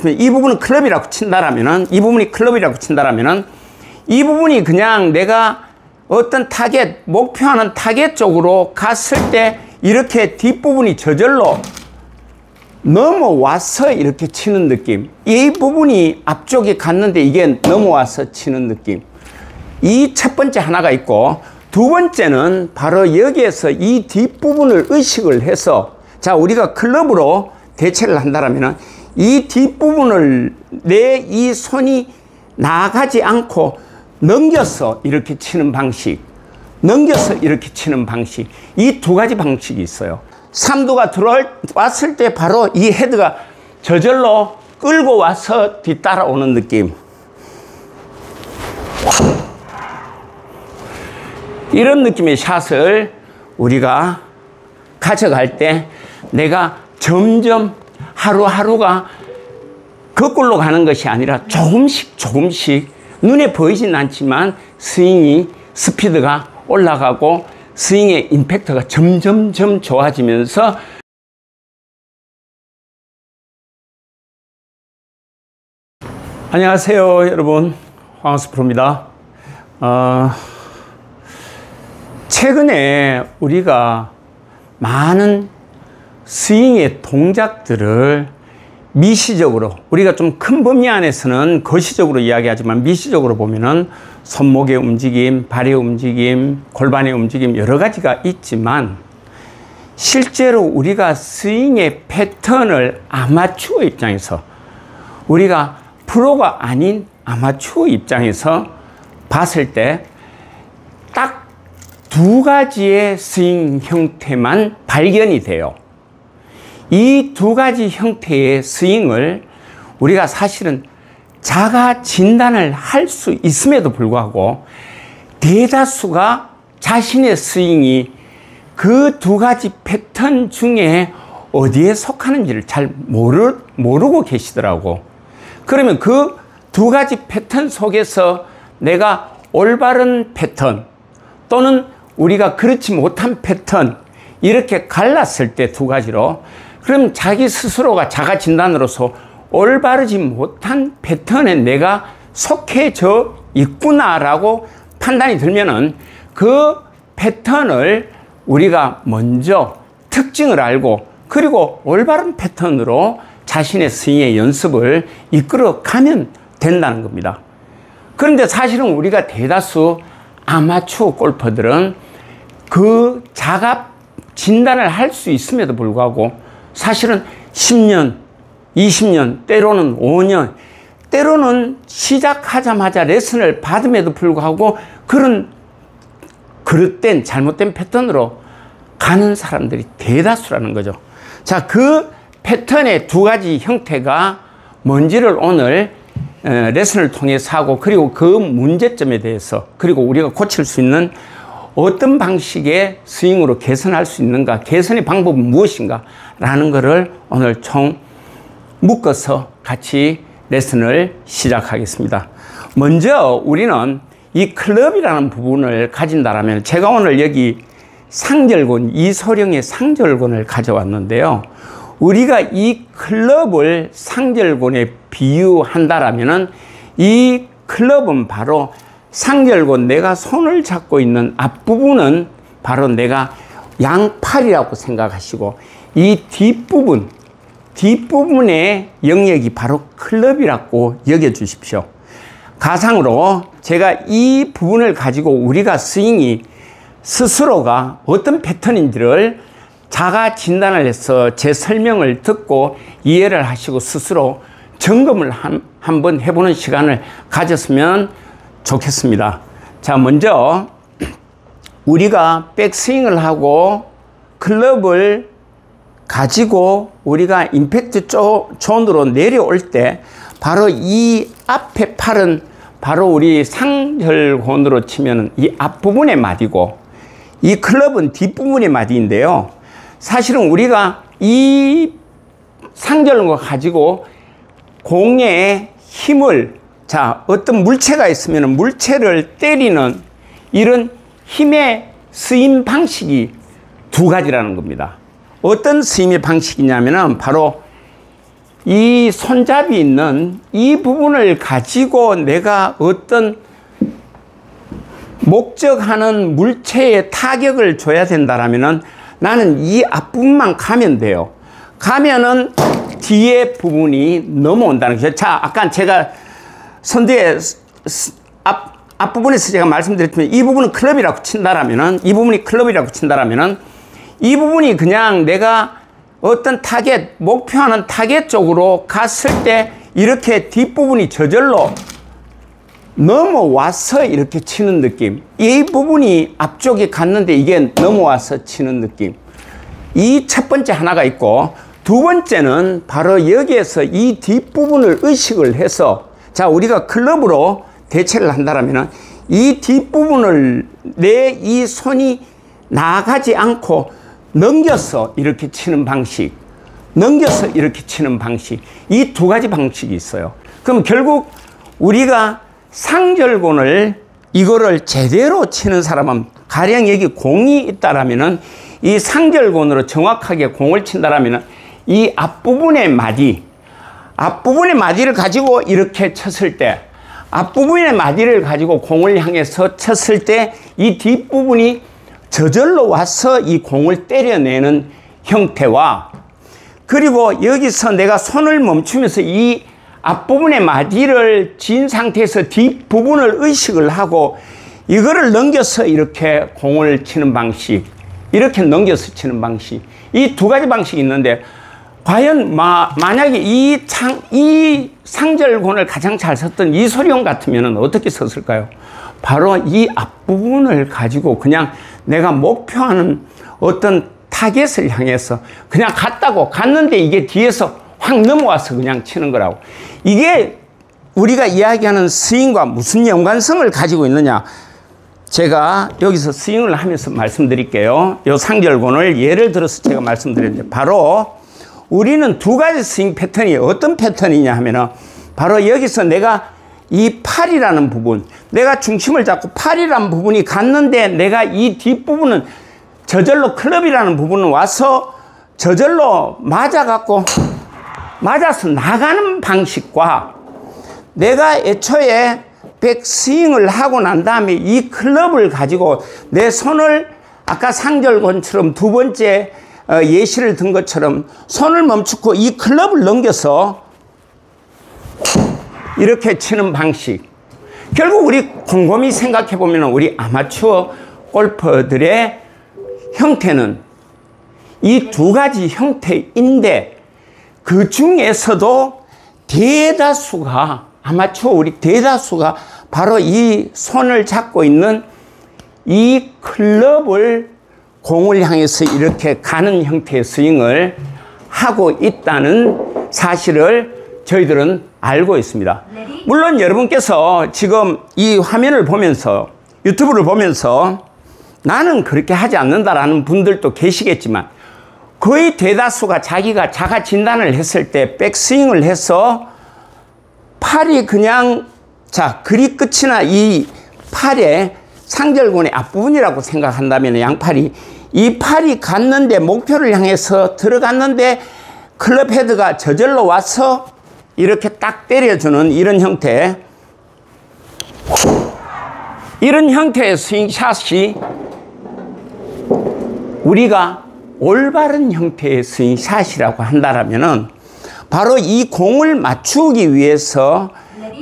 싶으면 이 부분은 클럽이라고 친다라면은, 이 부분이 클럽이라고 친다라면은, 이 부분이 그냥 내가 어떤 타겟, 목표하는 타겟 쪽으로 갔을 때 이렇게 뒷부분이 저절로 넘어와서 이렇게 치는 느낌. 이 부분이 앞쪽에 갔는데 이게 넘어와서 치는 느낌. 이 첫 번째 하나가 있고, 두 번째는 바로 여기에서 이 뒷부분을 의식을 해서, 자, 우리가 클럽으로 대체를 한다면 이 뒷부분을 내 이 손이 나가지 않고 넘겨서 이렇게 치는 방식, 넘겨서 이렇게 치는 방식, 이 두 가지 방식이 있어요. 삼두가 들어왔을 때 바로 이 헤드가 저절로 끌고 와서 뒤따라오는 느낌. 이런 느낌의 샷을 우리가 가져갈 때 내가 점점 하루하루가 거꾸로 가는 것이 아니라 조금씩 눈에 보이진 않지만 스윙이 스피드가 올라가고 스윙의 임팩트가 점점점 좋아지면서 안녕하세요 여러분, 황학수 프로입니다. 최근에 우리가 많은 스윙의 동작들을 미시적으로, 우리가 좀 큰 범위 안에서는 거시적으로 이야기하지만 미시적으로 보면은 손목의 움직임, 발의 움직임, 골반의 움직임 여러 가지가 있지만, 실제로 우리가 스윙의 패턴을 아마추어 입장에서, 우리가 프로가 아닌 아마추어 입장에서 봤을 때 딱 두 가지의 스윙 형태만 발견이 돼요. 이 두 가지 형태의 스윙을 우리가 사실은 자가 진단을 할 수 있음에도 불구하고 대다수가 자신의 스윙이 그 두 가지 패턴 중에 어디에 속하는지를 잘 모르고 계시더라고. 그러면 그 두 가지 패턴 속에서 내가 올바른 패턴 또는 우리가 그렇지 못한 패턴, 이렇게 갈랐을 때 두 가지로, 그럼 자기 스스로가 자가 진단으로서 올바르지 못한 패턴에 내가 속해져 있구나라고 판단이 들면은 그 패턴을 우리가 먼저 특징을 알고, 그리고 올바른 패턴으로 자신의 스윙의 연습을 이끌어 가면 된다는 겁니다. 그런데 사실은 우리가 대다수 아마추어 골퍼들은 그 자가 진단을 할 수 있음에도 불구하고 사실은 10년, 20년, 때로는 5년, 때로는 시작하자마자 레슨을 받음에도 불구하고 그런 그릇된 잘못된 패턴으로 가는 사람들이 대다수라는 거죠. 자, 그 패턴의 두 가지 형태가 뭔지를 오늘 레슨을 통해서 하고, 그리고 그 문제점에 대해서, 그리고 우리가 고칠 수 있는 어떤 방식의 스윙으로 개선할 수 있는가, 개선의 방법은 무엇인가 라는 것을 오늘 총 묶어서 같이 레슨을 시작하겠습니다. 먼저 우리는 이 클럽이라는 부분을 가진다라면, 제가 오늘 여기 상절곤, 이소룡의 상절곤을 가져왔는데요. 우리가 이 클럽을 상절곤에 비유한다라면은, 이 클럽은 바로 상절곤, 내가 손을 잡고 있는 앞부분은 바로 내가 양팔이라고 생각하시고, 이 뒷부분의 영역이 바로 클럽이라고 여겨주십시오. 가상으로 제가 이 부분을 가지고 우리가 스윙이 스스로가 어떤 패턴인지를 자가 진단을 해서 제 설명을 듣고 이해를 하시고 스스로 점검을 한번 해보는 시간을 가졌으면 좋겠습니다. 자, 먼저 우리가 백스윙을 하고 클럽을 가지고 우리가 임팩트 존으로 내려올 때 바로 이 앞에 팔은 바로 우리 상절곤으로 치면 이 앞부분의 마디고, 이 클럽은 뒷부분의 마디인데요. 사실은 우리가 이 상절곤을 가지고 공에 힘을, 자, 어떤 물체가 있으면 물체를 때리는 이런 힘의 스윙 방식이 두 가지라는 겁니다. 어떤 스윙의 방식이냐면은 바로 이 손잡이 있는 이 부분을 가지고 내가 어떤 목적하는 물체에 타격을 줘야 된다라면은 나는 이 앞부분만 가면 돼요. 가면은 뒤에 부분이 넘어온다는 거죠. 자, 아까 제가 선두에 앞부분에서 제가 말씀드렸지만 이 부분은 클럽이라고 친다라면은 이 부분이 클럽이라고 친다라면은 이 부분이 그냥 내가 어떤 타겟, 목표하는 타겟 쪽으로 갔을 때 이렇게 뒷부분이 저절로 넘어와서 이렇게 치는 느낌. 이 부분이 앞쪽에 갔는데 이게 넘어와서 치는 느낌. 이 첫 번째 하나가 있고 두 번째는 바로 여기에서 이 뒷부분을 의식을 해서 자, 우리가 클럽으로 대체를 한다면 이 뒷부분을 내 이 손이 나가지 않고 넘겨서 이렇게 치는 방식, 넘겨서 이렇게 치는 방식, 이 두 가지 방식이 있어요. 그럼 결국 우리가 상절곤을 이거를 제대로 치는 사람은 가령 여기 공이 있다라면은 이 상절곤으로 정확하게 공을 친다라면은 이 앞부분의 마디를 가지고 이렇게 쳤을 때, 앞부분의 마디를 가지고 공을 향해서 쳤을 때 이 뒷부분이 저절로 와서 이 공을 때려내는 형태와, 그리고 여기서 내가 손을 멈추면서 이 앞부분의 마디를 쥔 상태에서 뒷부분을 의식을 하고 이거를 넘겨서 이렇게 공을 치는 방식, 이렇게 넘겨서 치는 방식, 이 두 가지 방식이 있는데 과연 만약에 이 상절곤을 가장 잘 썼던 이소룡 같으면 어떻게 썼을까요? 바로 이 앞부분을 가지고 그냥 내가 목표하는 어떤 타겟을 향해서 그냥 갔는데 이게 뒤에서 확 넘어와서 그냥 치는 거라고. 이게 우리가 이야기하는 스윙과 무슨 연관성을 가지고 있느냐. 제가 여기서 스윙을 하면서 말씀드릴게요. 이 상절곤을 예를 들어서 제가 말씀드렸는데 바로 우리는 두 가지 스윙 패턴이 어떤 패턴이냐 하면은 바로 여기서 내가 이 팔이라는 부분, 내가 중심을 잡고 팔이라는 부분이 갔는데 내가 이 뒷부분은 저절로 클럽이라는 부분은 와서 저절로 맞아서 나가는 방식과 내가 애초에 백스윙을 하고 난 다음에 이 클럽을 가지고 내 손을 아까 상절곤처럼 두 번째 예시를 든 것처럼 손을 멈추고 이 클럽을 넘겨서 이렇게 치는 방식. 결국 우리 곰곰이 생각해 보면 우리 아마추어 골퍼들의 형태는 이 두 가지 형태인데 그 중에서도 우리 대다수가 바로 이 손을 잡고 있는 이 클럽을 공을 향해서 이렇게 가는 형태의 스윙을 하고 있다는 사실을 저희들은 알고 있습니다. 물론 여러분께서 지금 이 화면을 보면서 유튜브를 보면서 나는 그렇게 하지 않는다라는 분들도 계시겠지만 거의 대다수가 자기가 자가 진단을 했을 때 백스윙을 해서 팔이 그냥 그립 끝이나 이 팔의 상절곤의 앞부분이라고 생각한다면 양팔이 이 팔이 갔는데 목표를 향해서 들어갔는데 클럽 헤드가 저절로 와서 이렇게 딱 때려주는 이런 형태의 스윙샷이 우리가 올바른 형태의 스윙샷이라고 한다라면은 바로 이 공을 맞추기 위해서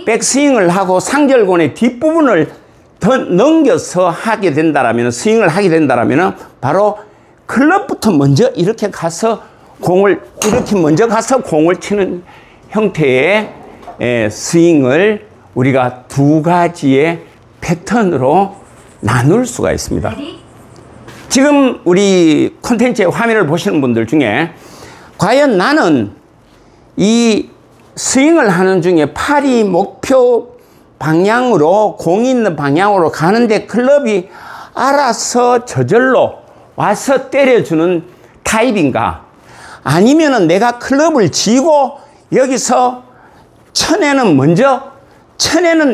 백스윙을 하고 상절곤의 뒷부분을 더 넘겨서 하게 된다라면, 스윙을 하게 된다라면 바로 클럽부터 먼저 이렇게 가서 공을 치는 형태의 스윙을 우리가 두 가지의 패턴으로 나눌 수가 있습니다. 지금 우리 콘텐츠의 화면을 보시는 분들 중에 과연 나는 이 스윙을 하는 중에 팔이 목표 방향으로, 공이 있는 방향으로 가는데 클럽이 알아서 저절로 와서 때려주는 타입인가? 아니면은 내가 클럽을 쥐고 여기서 쳐내는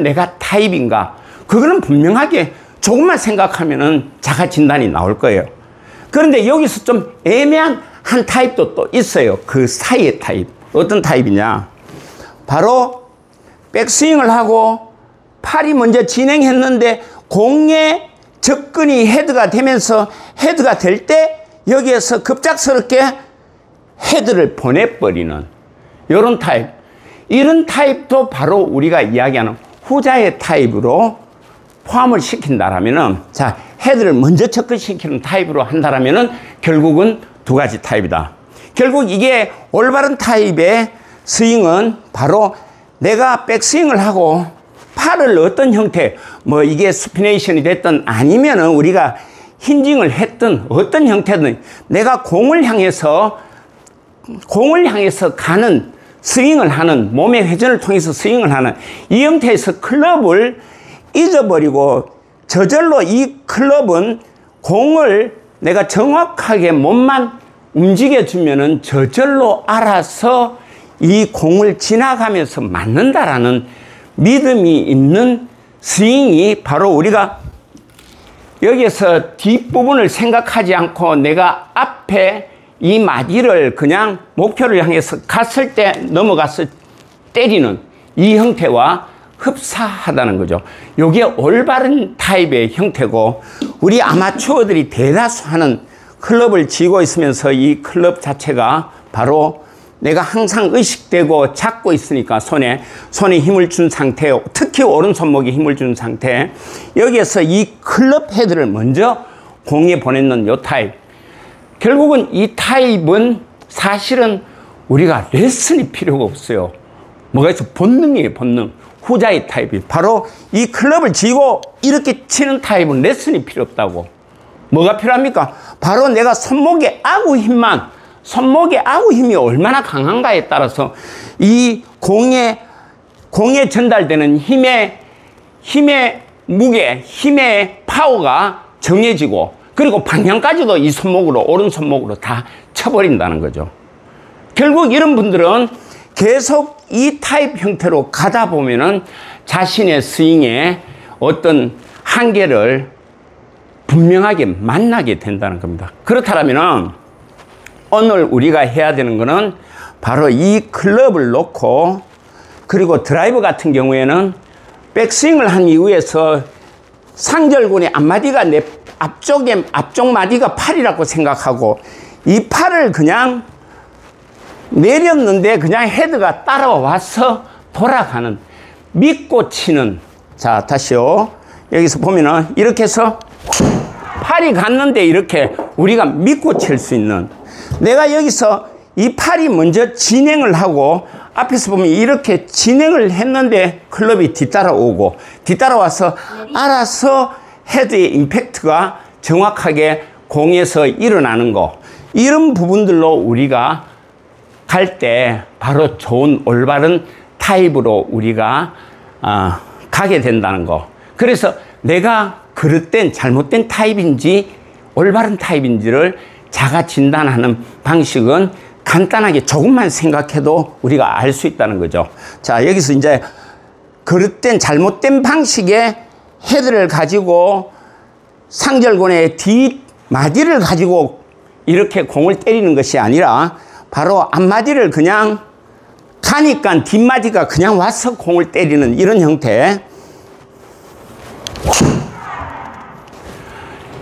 내가 타입인가? 그거는 분명하게 조금만 생각하면은 자가 진단이 나올 거예요. 그런데 여기서 좀 애매한 한 타입도 또 있어요. 그 사이의 타입. 어떤 타입이냐? 바로 백스윙을 하고 팔이 먼저 진행했는데 공에 접근이 헤드가 되면서 헤드가 될 때 여기에서 급작스럽게 헤드를 보내버리는 이런 타입. 이런 타입도 바로 우리가 이야기하는 후자의 타입으로 포함을 시킨다라면은, 자, 헤드를 먼저 접근시키는 타입으로 한다라면은 결국은 두 가지 타입이다. 결국 이게 올바른 타입의 스윙은 바로 내가 백스윙을 하고 팔을 어떤 형태, 뭐 이게 스피네이션이 됐든 아니면은 우리가 힌징을 했든 어떤 형태든 내가 공을 향해서 가는 스윙을 하는, 몸의 회전을 통해서 스윙을 하는 이 형태에서 클럽을 잊어버리고 저절로 이 클럽은 공을 내가 정확하게 몸만 움직여주면은 저절로 알아서 이 공을 지나가면서 맞는다라는 믿음이 있는 스윙이 바로 우리가 여기에서 뒷부분을 생각하지 않고 내가 앞에 이 마디를 그냥 목표를 향해서 갔을 때 넘어가서 때리는 이 형태와 흡사하다는 거죠. 이게 올바른 타입의 형태고, 우리 아마추어들이 대다수 하는 클럽을 쥐고 있으면서 이 클럽 자체가 바로 내가 항상 의식되고 잡고 있으니까 손에 힘을 준 상태, 특히 오른손목에 힘을 준 상태, 여기에서 이 클럽 헤드를 먼저 공에 보내는 요 타입. 결국은 이 타입은 사실은 우리가 레슨이 필요가 없어요. 뭐가 있어? 본능이에요, 본능. 후자의 타입이 바로 이 클럽을 쥐고 이렇게 치는 타입은 레슨이 필요 없다고. 뭐가 필요합니까? 바로 내가 손목의 아구 힘이 얼마나 강한가에 따라서 이 공에 전달되는 힘의 무게, 힘의 파워가 정해지고, 그리고 방향까지도 이 손목으로, 오른손목으로 다 쳐버린다는 거죠. 결국 이런 분들은 계속 이 타입 형태로 가다 보면은 자신의 스윙에 어떤 한계를 분명하게 만나게 된다는 겁니다. 그렇다면은 오늘 우리가 해야 되는 거는 바로 이 클럽을 놓고, 그리고 드라이브 같은 경우에는 백스윙을 한 이후에서 상절근의 앞마디가 내 앞쪽 마디가 팔이라고 생각하고 이 팔을 그냥 내렸는데 그냥 헤드가 따라와서 돌아가는, 믿고 치는. 자, 다시요. 여기서 보면은 이렇게 해서 팔이 갔는데 이렇게 우리가 믿고 칠 수 있는, 내가 여기서 이 팔이 먼저 진행을 하고 앞에서 보면 이렇게 진행을 했는데 클럽이 뒤따라오고 뒤따라와서 알아서 헤드의 임팩트가 정확하게 공에서 일어나는 거, 이런 부분들로 우리가 갈 때 바로 좋은 올바른 타입으로 우리가 가게 된다는 거. 그래서 내가 그릇된 잘못된 타입인지 올바른 타입인지를 자가 진단하는 방식은 간단하게 조금만 생각해도 우리가 알 수 있다는 거죠. 자, 여기서 이제 그릇된 잘못된 방식의 헤드를 가지고 상절근의 뒷마디를 가지고 이렇게 공을 때리는 것이 아니라 바로 앞마디를 그냥 가니까 뒷마디가 그냥 와서 공을 때리는 이런 형태,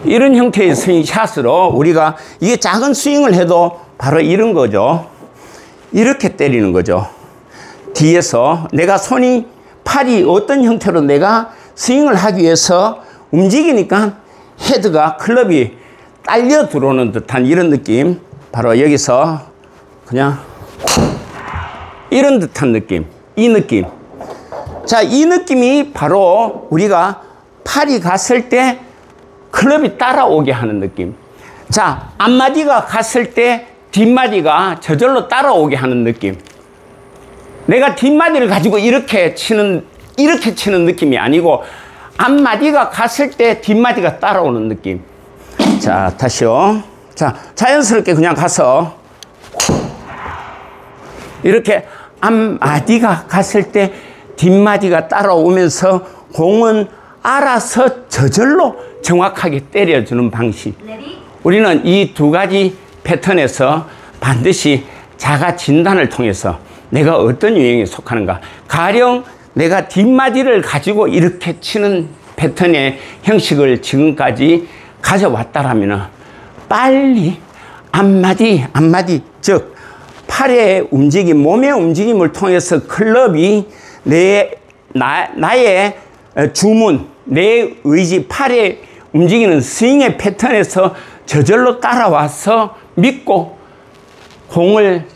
이런 형태의 스윙 샷으로 우리가 이게 작은 스윙을 해도 바로 이런 거죠. 이렇게 때리는 거죠. 뒤에서 내가 팔이 어떤 형태로 내가 스윙을 하기 위해서 움직이니까 헤드가, 클럽이 딸려 들어오는 듯한 이런 느낌, 바로 여기서 그냥 이런 듯한 느낌, 이 느낌. 자, 이 느낌이 바로 우리가 팔이 갔을 때 클럽이 따라오게 하는 느낌. 자, 앞마디가 갔을 때 뒷마디가 저절로 따라오게 하는 느낌. 내가 뒷마디를 가지고 이렇게 치는 느낌이 아니고 앞마디가 갔을 때 뒷마디가 따라오는 느낌. 자, 다시요. 자, 자연스럽게 그냥 가서 이렇게 앞마디가 갔을 때 뒷마디가 따라오면서 공은 알아서 저절로 정확하게 때려주는 방식. 우리는 이 두 가지 패턴에서 반드시 자가 진단을 통해서 내가 어떤 유형에 속하는가. 가령 내가 뒷마디를 가지고 이렇게 치는 패턴의 형식을 지금까지 가져왔다라면 빨리 앞마디, 즉 팔의 움직임, 몸의 움직임을 통해서 클럽이 나의 주문, 내 의지, 팔의 움직이는 스윙의 패턴에서 저절로 따라와서 믿고 공을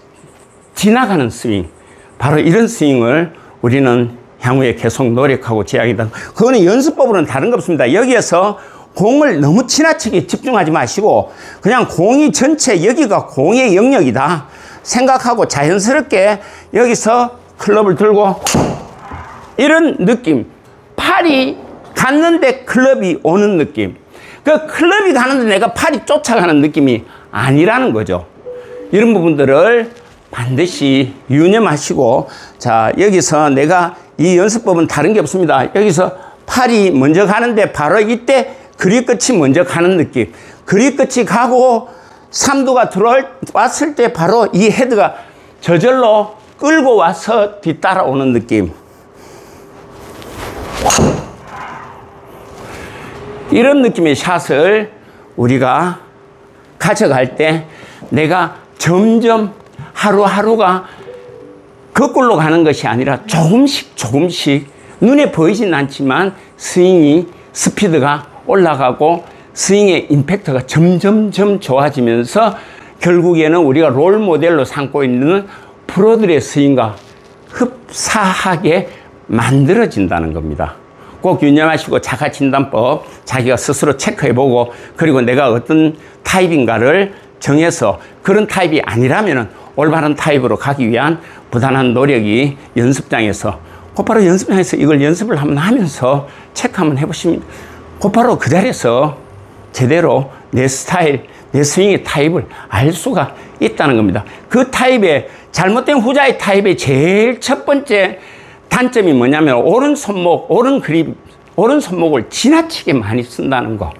지나가는 스윙, 바로 이런 스윙을 우리는 향후에 계속 노력하고 제약이다. 그거는 연습법으로는 다른 거 없습니다. 여기에서 공을 너무 지나치게 집중하지 마시고 그냥 공이 전체 여기가 공의 영역이다 생각하고 자연스럽게 여기서 클럽을 들고 이런 느낌, 팔이 갔는데 클럽이 오는 느낌, 그 클럽이 가는데 내가 팔이 쫓아가는 느낌이 아니라는 거죠. 이런 부분들을 반드시 유념하시고, 자, 여기서 내가 이 연습법은 다른 게 없습니다. 여기서 팔이 먼저 가는데 바로 이때 그립 끝이 먼저 가는 느낌, 그립 끝이 가고 삼두가 들어왔을 때 바로 이 헤드가 저절로 끌고 와서 뒤따라오는 느낌, 이런 느낌의 샷을 우리가 가져갈 때 내가 점점 하루하루가 거꾸로 가는 것이 아니라 조금씩 눈에 보이진 않지만 스윙이 스피드가 올라가고 스윙의 임팩트가 점점점 좋아지면서 결국에는 우리가 롤 모델로 삼고 있는 프로들의 스윙과 흡사하게 만들어진다는 겁니다. 꼭 유념하시고 자가진단법 자기가 스스로 체크해보고, 그리고 내가 어떤 타입인가를 정해서 그런 타입이 아니라면 올바른 타입으로 가기 위한 부단한 노력이 연습장에서, 곧바로 연습장에서 이걸 연습을 한번 하면서 체크 한번 해보시면 곧바로 그 자리에서 제대로 내 스타일, 내 스윙의 타입을 알 수가 있다는 겁니다. 그 타입의 잘못된 후자의 타입의 제일 첫 번째 단점이 뭐냐면 오른 손목, 오른 그립, 오른 손목을 지나치게 많이 쓴다는 거.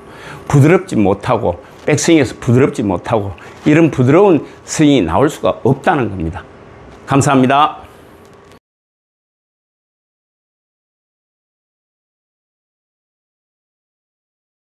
부드럽지 못하고 백스윙에서 부드럽지 못하고 이런 부드러운 스윙이 나올 수가 없다는 겁니다. 감사합니다.